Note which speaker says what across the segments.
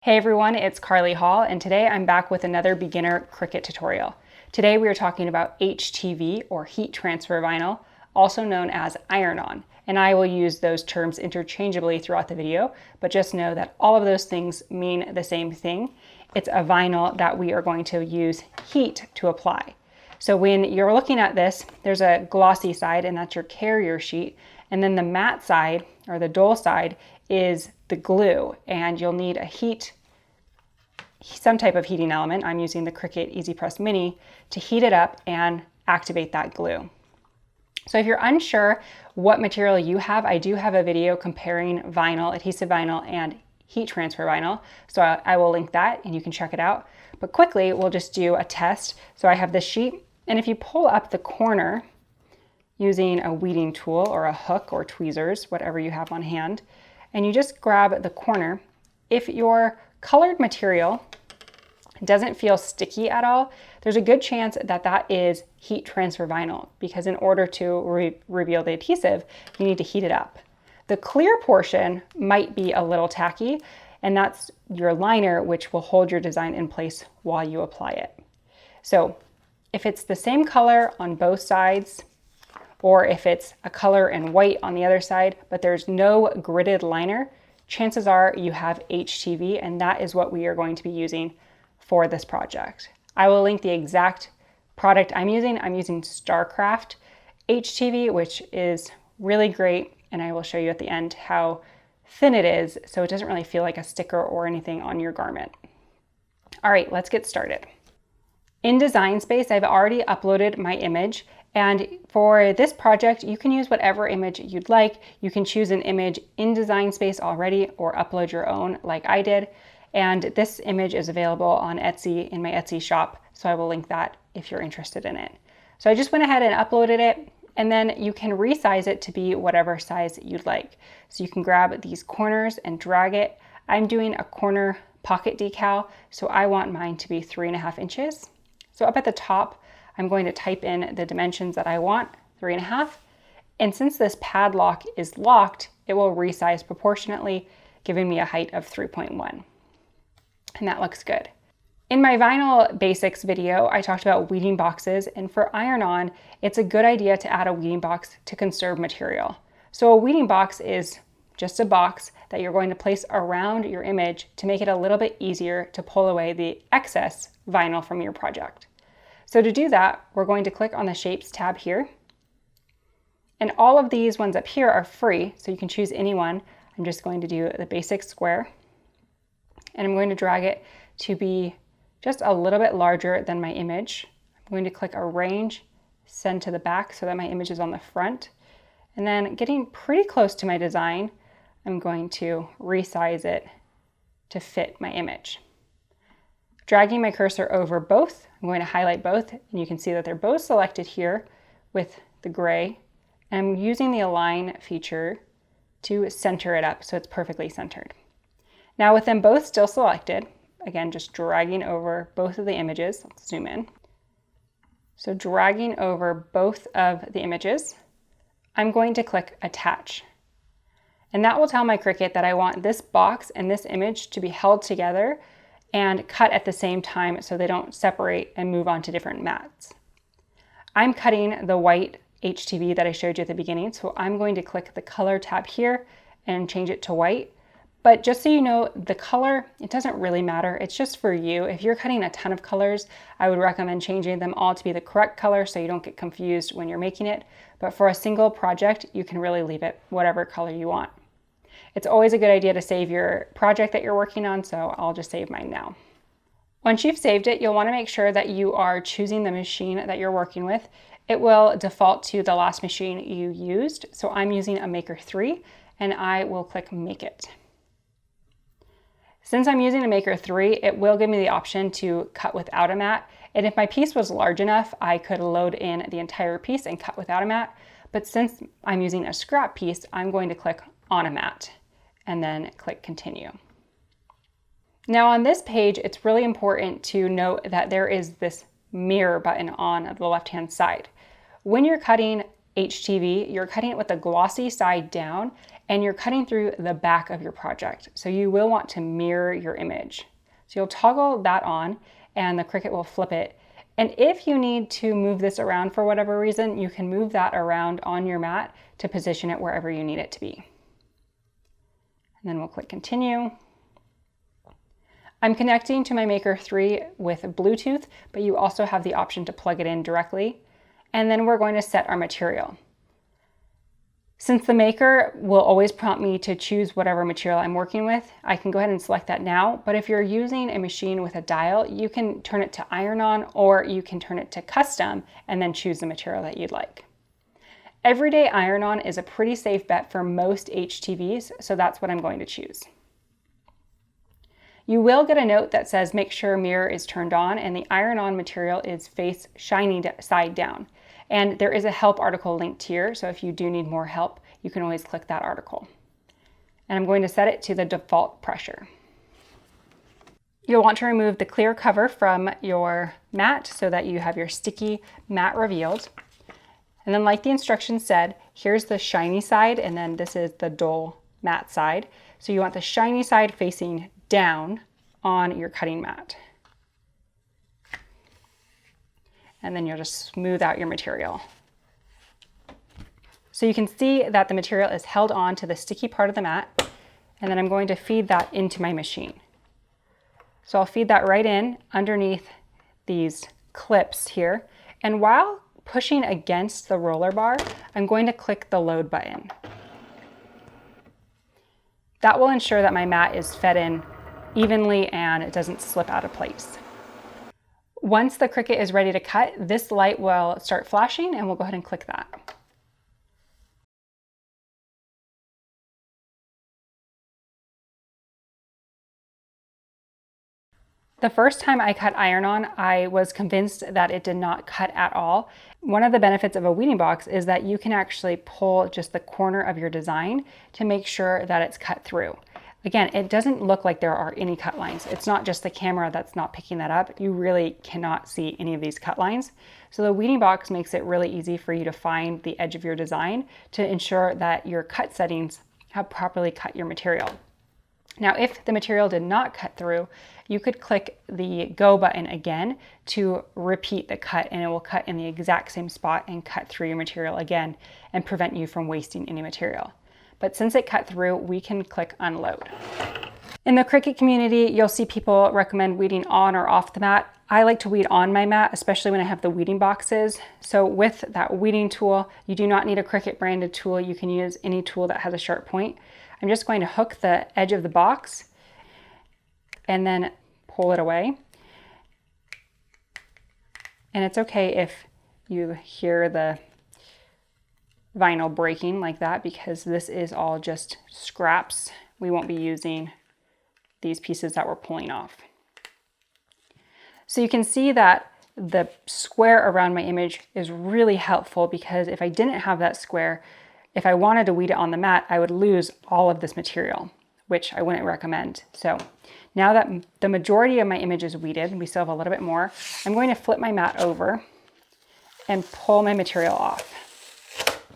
Speaker 1: Hey everyone, it's Carly Hall, and today I'm back with another beginner Cricut tutorial. Today we are talking about HTV, or heat transfer vinyl, also known as iron-on, and I will use those terms interchangeably throughout the video, but just know that all of those things mean the same thing. It's a vinyl that we are going to use heat to apply. So when you're looking at this, there's a glossy side, and that's your carrier sheet, and then the matte side, or the dull side, is the glue, and you'll need some type of heating element. I'm using the Cricut Easy Press Mini to heat it up and activate that glue. So if you're unsure what material you have, I do have a video comparing vinyl, adhesive vinyl, and heat transfer vinyl. So I will link that and you can check it out. But quickly, we'll just do a test. So I have this sheet, and if you pull up the corner using a weeding tool or a hook or tweezers, whatever you have on hand, and you just grab the corner, if your colored material doesn't feel sticky at all, there's a good chance that that is heat transfer vinyl, because in order to reveal the adhesive, you need to heat it up. The clear portion might be a little tacky, and that's your liner, which will hold your design in place while you apply it. So if it's the same color on both sides, or if it's a color in white on the other side, but there's no gridded liner, chances are you have HTV, and that is what we are going to be using for this project. I will link the exact product I'm using. I'm using StarCraft HTV, which is really great, and I will show you at the end how thin it is, so it doesn't really feel like a sticker or anything on your garment. All right, let's get started. In Design Space, I've already uploaded my image, and for this project, you can use whatever image you'd like. You can choose an image in Design Space already or upload your own like I did. And this image is available on Etsy in my Etsy shop, so I will link that if you're interested in it. So I just went ahead and uploaded it, and then you can resize it to be whatever size you'd like. So you can grab these corners and drag it. I'm doing a corner pocket decal, so I want mine to be 3.5 inches. So up at the top, I'm going to type in the dimensions that I want, 3.5. And since this padlock is locked, it will resize proportionately, giving me a height of 3.1. And that looks good. In my vinyl basics video, I talked about weeding boxes, and for iron-on, it's a good idea to add a weeding box to conserve material. So a weeding box is just a box that you're going to place around your image to make it a little bit easier to pull away the excess vinyl from your project. So to do that, we're going to click on the Shapes tab here. And all of these ones up here are free, so you can choose any one. I'm just going to do the basic square. And I'm going to drag it to be just a little bit larger than my image. I'm going to click Arrange, Send to the back so that my image is on the front. And then getting pretty close to my design, I'm going to resize it to fit my image. Dragging my cursor over both, I'm going to highlight both, and you can see that they're both selected here with the gray. And I'm using the Align feature to center it up so it's perfectly centered. Now with them both still selected, again, just dragging over both of the images. Let's zoom in. So dragging over both of the images, I'm going to click Attach. And that will tell my Cricut that I want this box and this image to be held together and cut at the same time so they don't separate and move on to different mats. I'm cutting the white HTV that I showed you at the beginning, so I'm going to click the Color tab here and change it to white. But just so you know, the color, it doesn't really matter. It's just for you. If you're cutting a ton of colors, I would recommend changing them all to be the correct color so you don't get confused when you're making it. But for a single project, you can really leave it whatever color you want. It's always a good idea to save your project that you're working on, so I'll just save mine now. Once you've saved it, you'll want to make sure that you are choosing the machine that you're working with. It will default to the last machine you used. So I'm using a Maker 3, and I will click Make It. Since I'm using a Maker 3, it will give me the option to cut without a mat. And if my piece was large enough, I could load in the entire piece and cut without a mat. But since I'm using a scrap piece, I'm going to click on a mat and then click Continue. Now on this page, it's really important to note that there is this mirror button on the left-hand side. When you're cutting HTV, you're cutting it with the glossy side down, and you're cutting through the back of your project. So you will want to mirror your image. So you'll toggle that on and the Cricut will flip it. And if you need to move this around for whatever reason, you can move that around on your mat to position it wherever you need it to be. And then we'll click continue. I'm connecting to my Maker 3 with Bluetooth, but you also have the option to plug it in directly. And then we're going to set our material. Since the Maker will always prompt me to choose whatever material I'm working with, I can go ahead and select that now. But if you're using a machine with a dial, you can turn it to iron on, or you can turn it to custom and then choose the material that you'd like. Everyday iron on is a pretty safe bet for most HTVs, so that's what I'm going to choose. You will get a note that says make sure mirror is turned on and the iron on material is face shiny side down. And there is a help article linked here, so if you do need more help, you can always click that article. And I'm going to set it to the default pressure. You'll want to remove the clear cover from your mat so that you have your sticky mat revealed. And then like the instructions said, here's the shiny side and then this is the dull matte side. So you want the shiny side facing down on your cutting mat. And then you'll just smooth out your material. So you can see that the material is held on to the sticky part of the mat, and then I'm going to feed that into my machine. So I'll feed that right in underneath these clips here, and while pushing against the roller bar, I'm going to click the load button. That will ensure that my mat is fed in evenly and it doesn't slip out of place. Once the Cricut is ready to cut, this light will start flashing and we'll go ahead and click that. The first time I cut iron on, I was convinced that it did not cut at all. One of the benefits of a weeding box is that you can actually pull just the corner of your design to make sure that it's cut through. Again, it doesn't look like there are any cut lines. It's not just the camera that's not picking that up. You really cannot see any of these cut lines. So the weeding box makes it really easy for you to find the edge of your design to ensure that your cut settings have properly cut your material. Now, if the material did not cut through, you could click the go button again to repeat the cut, and it will cut in the exact same spot and cut through your material again and prevent you from wasting any material. But since it cut through, we can click unload. In the Cricut community, you'll see people recommend weeding on or off the mat. I like to weed on my mat, especially when I have the weeding boxes. So with that weeding tool, you do not need a Cricut branded tool. You can use any tool that has a sharp point. I'm just going to hook the edge of the box and then pull it away. And it's okay if you hear the vinyl breaking like that because this is all just scraps. We won't be using these pieces that we're pulling off. So you can see that the square around my image is really helpful because if I didn't have that square, if I wanted to weed it on the mat, I would lose all of this material, which I wouldn't recommend. So now that the majority of my image is weeded, we still have a little bit more, I'm going to flip my mat over and pull my material off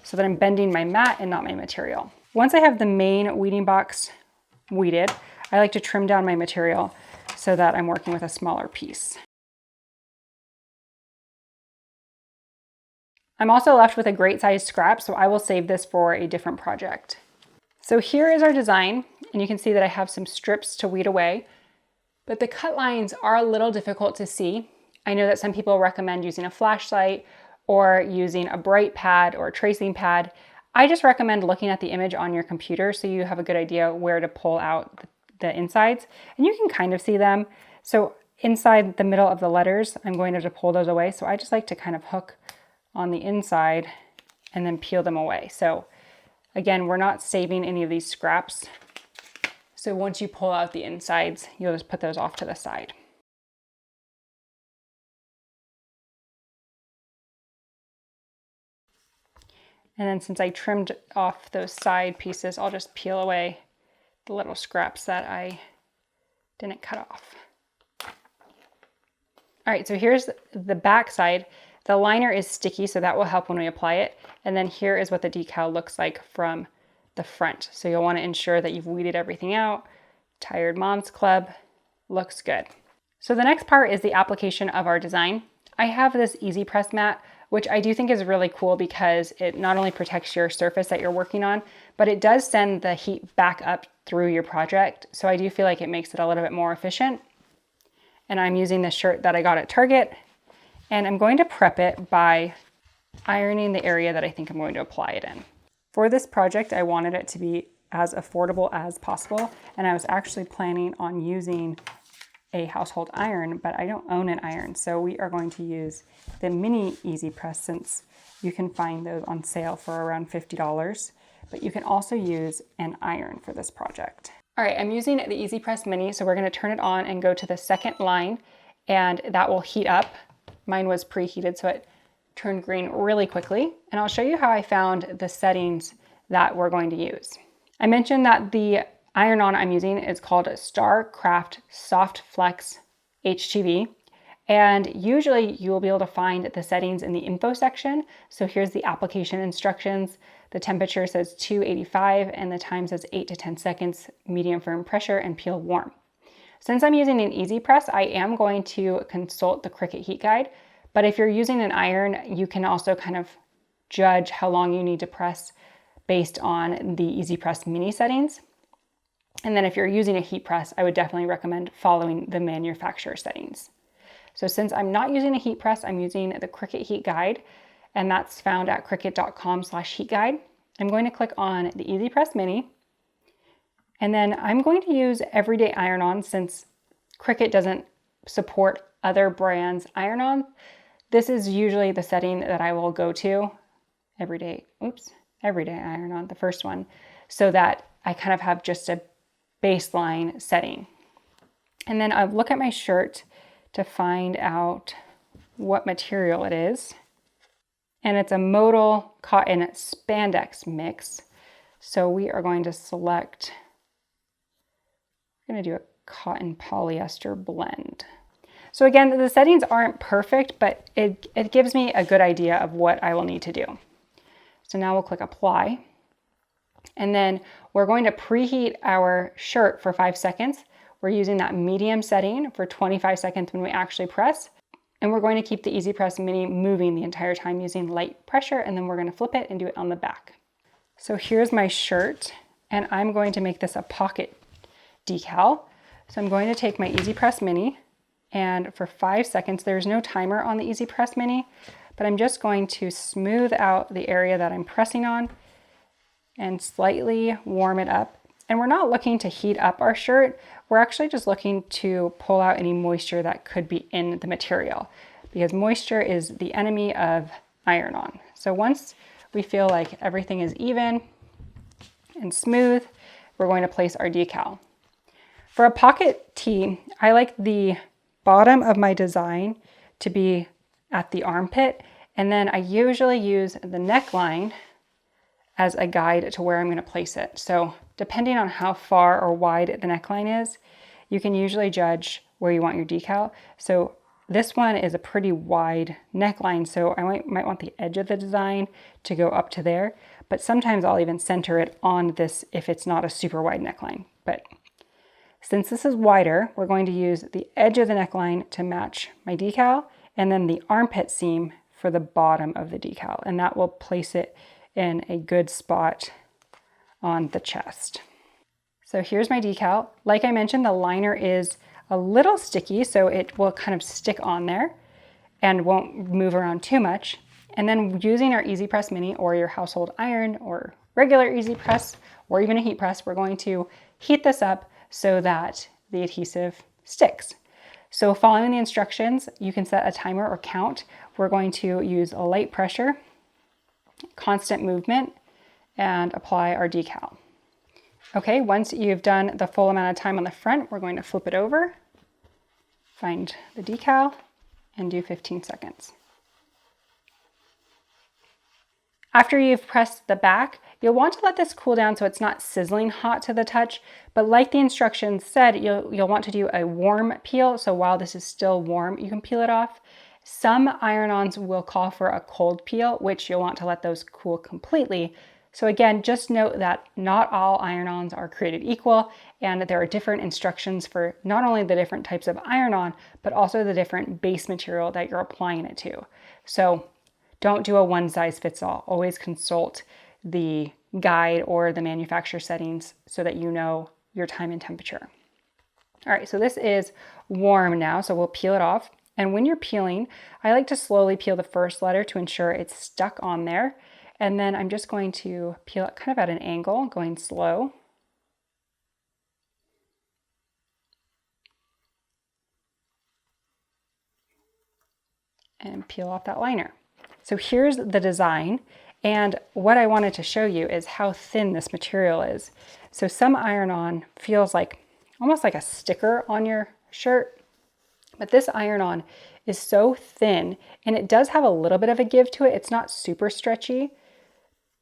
Speaker 1: so that I'm bending my mat and not my material. Once I have the main weeding box weeded, I like to trim down my material so that I'm working with a smaller piece. I'm also left with a great sized scrap, so I will save this for a different project. So here is our design, and you can see that I have some strips to weed away, but the cut lines are a little difficult to see. I know that some people recommend using a flashlight or using a bright pad or a tracing pad. I just recommend looking at the image on your computer so you have a good idea where to pull out the insides, and you can kind of see them. So inside the middle of the letters, I'm going to pull those away. So I just like to kind of hook on the inside and then peel them away. So again, we're not saving any of these scraps. So once you pull out the insides, you'll just put those off to the side. And then since I trimmed off those side pieces, I'll just peel away the little scraps that I didn't cut off. All right, so here's the back side. The liner is sticky, so that will help when we apply it. And then here is what the decal looks like from the front. So you'll want to ensure that you've weeded everything out. Tired Moms Club looks good. So the next part is the application of our design. I have this Easy Press mat, which I do think is really cool because it not only protects your surface that you're working on, but it does send the heat back up through your project. So I do feel like it makes it a little bit more efficient. And I'm using this shirt that I got at Target, and I'm going to prep it by ironing the area that I think I'm going to apply it in. For this project, I wanted it to be as affordable as possible, and I was actually planning on using a household iron, but I don't own an iron, so we are going to use the mini Easy Press, since you can find those on sale for around $50, but you can also use an iron for this project. All right, I'm using the Easy Press Mini, so we're going to turn it on and go to the second line, and that will heat up. Mine was preheated, so it turned green really quickly, and I'll show you how I found the settings that we're going to use. I mentioned that the iron-on I'm using is called StarCraft Soft Flex HTV, and usually you will be able to find the settings in the info section. So here's the application instructions. The temperature says 285 and the time says 8 to 10 seconds, medium firm pressure, and peel warm. Since I'm using an Easy Press, I am going to consult the Cricut heat guide, but if you're using an iron, you can also kind of judge how long you need to press based on the Easy Press Mini settings. And then if you're using a heat press, I would definitely recommend following the manufacturer settings. So since I'm not using a heat press, I'm using the Cricut heat guide, and that's found at cricut.com/heat guide. I'm going to click on the Easy Press Mini, and then I'm going to use Everyday Iron-On since Cricut doesn't support other brands' iron-on. This is usually the setting that I will go to, Everyday Iron-On, the first one, so that I kind of have just a baseline setting. And then I look at my shirt to find out what material it is. And it's a modal cotton spandex mix. So we are going to select, we're going to do a cotton polyester blend. So again, the settings aren't perfect, but it gives me a good idea of what I will need to do. So now we'll click apply. And then we're going to preheat our shirt for 5 seconds. We're using that medium setting for 25 seconds when we actually press. And we're going to keep the Easy Press Mini moving the entire time using light pressure, and then we're going to flip it and do it on the back. So here's my shirt, and I'm going to make this a pocket decal. So I'm going to take my Easy Press Mini, and for 5 seconds, there's no timer on the Easy Press Mini, but I'm just going to smooth out the area that I'm pressing on and slightly warm it up. And we're not looking to heat up our shirt. We're actually just looking to pull out any moisture that could be in the material, because moisture is the enemy of iron-on. So once we feel like everything is even and smooth, we're going to place our decal. For a pocket tee, I like the bottom of my design to be at the armpit, and then I usually use the neckline as a guide to where I'm going to place it. So depending on how far or wide the neckline is, you can usually judge where you want your decal. So this one is a pretty wide neckline, so I might want the edge of the design to go up to there, but sometimes I'll even center it on this if it's not a super wide neckline. But since this is wider, we're going to use the edge of the neckline to match my decal, and then the armpit seam for the bottom of the decal, and that will place it in a good spot on the chest. So here's my decal. Like I mentioned, the liner is a little sticky, so it will kind of stick on there and won't move around too much. And then using our Easy Press Mini or your household iron or regular Easy Press or even a heat press, we're going to heat this up so that the adhesive sticks. So following the instructions, you can set a timer or count. We're going to use a light pressure, constant movement, and apply our decal. Okay, once you've done the full amount of time on the front, we're going to flip it over, find the decal, and do 15 seconds. After you've pressed the back, you'll want to let this cool down so it's not sizzling hot to the touch, but like the instructions said, you'll want to do a warm peel, so while this is still warm, you can peel it off. Some iron-ons will call for a cold peel, which you'll want to let those cool completely So again, just note that not all iron-ons are created equal, and there are different instructions for not only the different types of iron-on, but also the different base material that you're applying it to. So don't do a one-size-fits-all. Always consult the guide or the manufacturer settings so that you know your time and temperature. All right, so this is warm now, so we'll peel it off. And when you're peeling, I like to slowly peel the first letter to ensure it's stuck on there. And then I'm just going to peel it kind of at an angle, going slow. And peel off that liner. So here's the design. And what I wanted to show you is how thin this material is. So some iron-on feels like almost like a sticker on your shirt, but this iron-on is so thin, and it does have a little bit of a give to it. It's not super stretchy,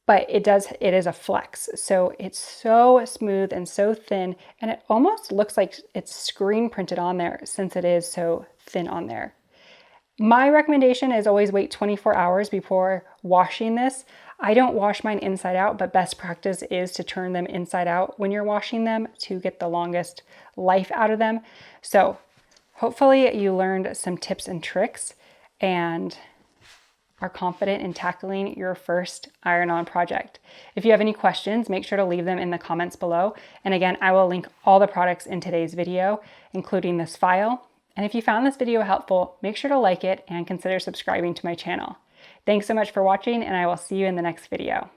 Speaker 1: but it is a flex. So it's so smooth and so thin, and it almost looks like it's screen printed on there since it is so thin on there. My recommendation is always wait 24 hours before washing this. I don't wash mine inside out, but best practice is to turn them inside out when you're washing them to get the longest life out of them. So hopefully you learned some tips and tricks and are confident in tackling your first iron-on project. If you have any questions, make sure to leave them in the comments below. And again, I will link all the products in today's video, including this file. And if you found this video helpful, make sure to like it and consider subscribing to my channel. Thanks so much for watching, and I will see you in the next video.